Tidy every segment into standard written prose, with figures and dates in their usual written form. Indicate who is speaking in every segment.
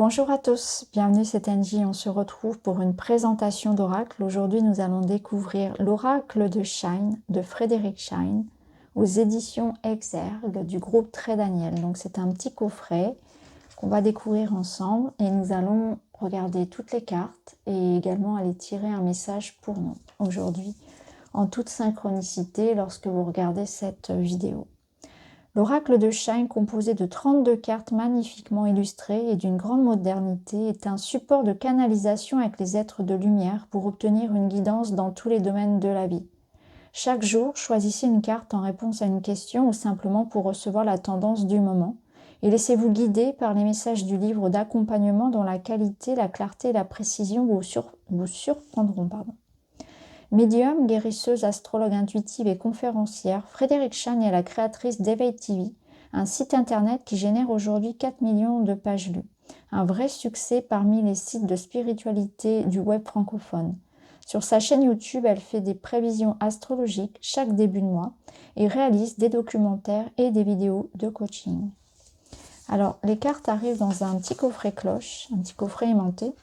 Speaker 1: Bonjour à tous, bienvenue, c'est Angie. On se retrouve pour une présentation d'oracle. Aujourd'hui, nous allons découvrir l'oracle de Shine de Frédéric Shine aux éditions Exergue du groupe Très Daniel. Donc, c'est un petit coffret qu'on va découvrir ensemble et nous allons regarder toutes les cartes et également aller tirer un message pour nous aujourd'hui en toute synchronicité lorsque vous regardez cette vidéo. L'oracle de Shine, composé de 32 cartes magnifiquement illustrées et d'une grande modernité, est un support de canalisation avec les êtres de lumière pour obtenir une guidance dans tous les domaines de la vie. Chaque jour, choisissez une carte en réponse à une question ou simplement pour recevoir la tendance du moment et laissez-vous guider par les messages du livre d'accompagnement dont la qualité, la clarté et la précision vous surprendront. Médium, guérisseuse, astrologue intuitive et conférencière, Frédéric Shine est la créatrice d'Eveil TV, un site internet qui génère aujourd'hui 4 millions de pages lues. Un vrai succès parmi les sites de spiritualité du web francophone. Sur sa chaîne YouTube, elle fait des prévisions astrologiques chaque début de mois et réalise des documentaires et des vidéos de coaching. Alors, les cartes arrivent dans un petit coffret cloche, un petit coffret aimanté.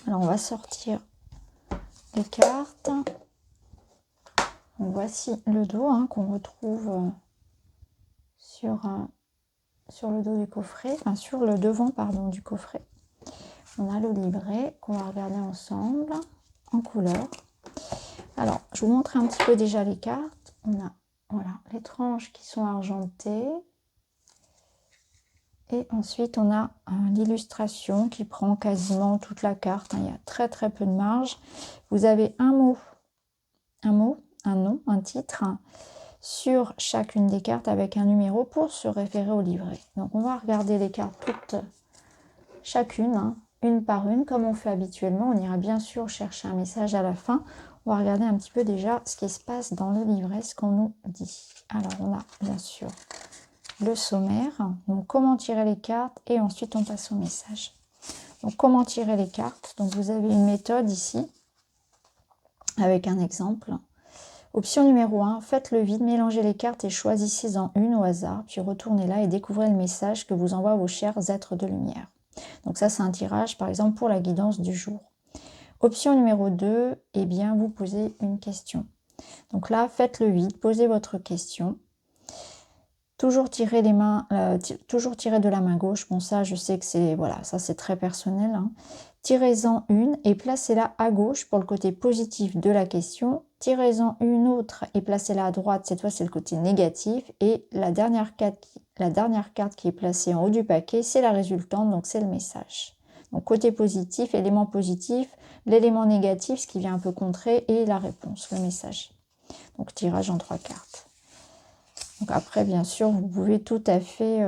Speaker 1: Alors, on va sortir les cartes. Donc voici le dos qu'on retrouve sur le dos du coffret, enfin sur le devant pardon, du coffret. On a le livret qu'on va regarder ensemble en couleur. Alors, je vous montre un petit peu déjà les cartes. On a voilà, les tranches qui sont argentées. Et ensuite, on a l'illustration qui prend quasiment toute la carte. Il y a très très peu de marge. Vous avez un mot, un nom, un titre sur chacune des cartes avec un numéro pour se référer au livret. Donc, on va regarder les cartes toutes, chacune, une par une, comme on fait habituellement. On ira bien sûr chercher un message à la fin. On va regarder un petit peu déjà ce qui se passe dans le livret, ce qu'on nous dit. Alors, on a bien sûr le sommaire, donc comment tirer les cartes et ensuite on passe au message. Donc comment tirer les cartes, donc vous avez une méthode ici avec un exemple. Option numéro 1, faites le vide, mélangez les cartes et choisissez-en une au hasard, puis retournez-la et découvrez le message que vous envoient vos chers êtres de lumière. Donc ça c'est un tirage par exemple pour la guidance du jour. Option numéro 2, eh bien vous posez une question. Donc là faites le vide, posez votre question. Toujours tirer toujours tirer de la main gauche. Bon, ça, je sais que c'est voilà, ça c'est très personnel. Tirez-en une et placez-la à gauche pour le côté positif de la question. Tirez-en une autre et placez-la à droite. Cette fois, c'est le côté négatif. Et la dernière carte qui est placée en haut du paquet, c'est la résultante, donc c'est le message. Donc côté positif, élément positif, l'élément négatif, ce qui vient un peu contrer, et la réponse, le message. Donc tirage en 3 cartes. Donc après, bien sûr, vous pouvez tout à fait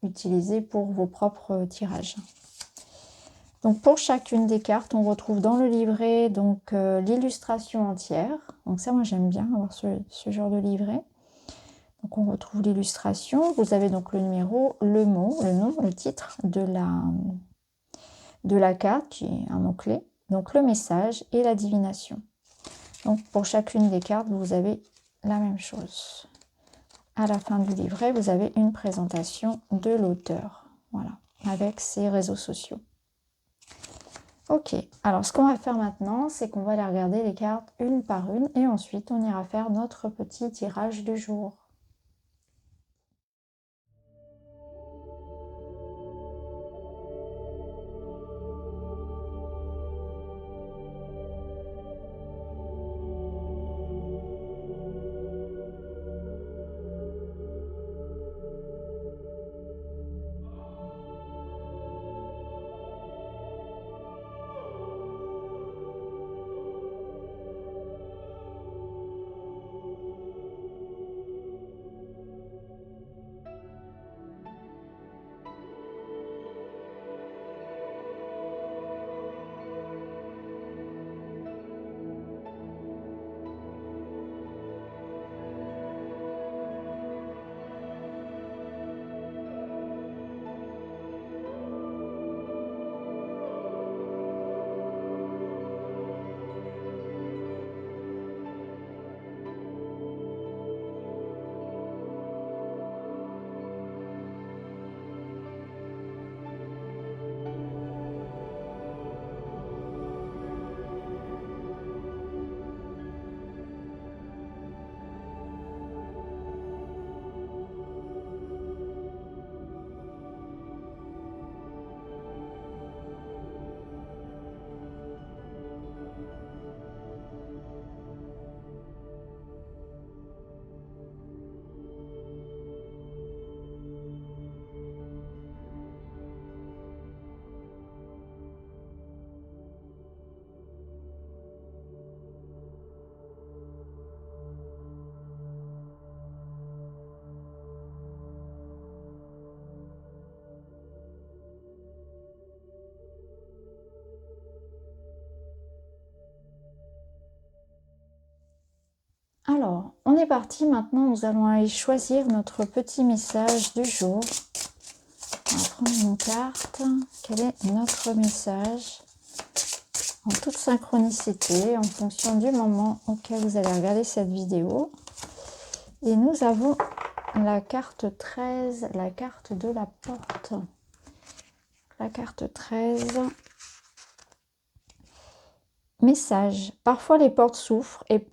Speaker 1: utiliser pour vos propres tirages. Donc pour chacune des cartes, on retrouve dans le livret donc l'illustration entière. Donc ça, moi j'aime bien avoir ce genre de livret. Donc on retrouve l'illustration. Vous avez donc le numéro, le mot, le nom, le titre de la carte, qui est un mot-clé. Donc le message et la divination. Donc pour chacune des cartes, vous avez la même chose. À la fin du livret, vous avez une présentation de l'auteur, voilà, avec ses réseaux sociaux. Ok, alors ce qu'on va faire maintenant, c'est qu'on va aller regarder les cartes une par une et ensuite on ira faire notre petit tirage du jour. On est parti, maintenant nous allons aller choisir notre petit message du jour. On va prendre une carte. Quel est notre message? En toute synchronicité, en fonction du moment auquel vous allez regarder cette vidéo. Et nous avons la carte 13, la carte de la porte. La carte 13. Message. Parfois les portes s'ouvrent et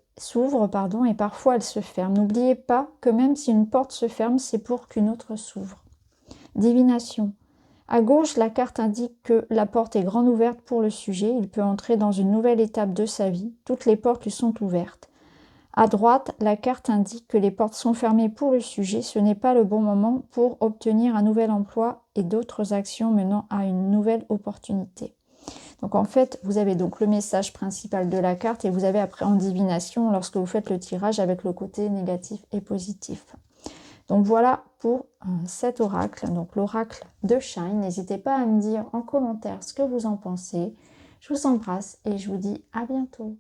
Speaker 1: parfois elles se ferment. N'oubliez pas que même si une porte se ferme, c'est pour qu'une autre s'ouvre. Divination. À gauche, la carte indique que la porte est grande ouverte pour le sujet. Il peut entrer dans une nouvelle étape de sa vie. Toutes les portes lui sont ouvertes. À droite, la carte indique que les portes sont fermées pour le sujet. Ce n'est pas le bon moment pour obtenir un nouvel emploi et d'autres actions menant à une nouvelle opportunité. Donc en fait, vous avez donc le message principal de la carte et vous avez après en divination lorsque vous faites le tirage avec le côté négatif et positif. Donc voilà pour cet oracle, donc l'oracle de Shine. N'hésitez pas à me dire en commentaire ce que vous en pensez. Je vous embrasse et je vous dis à bientôt.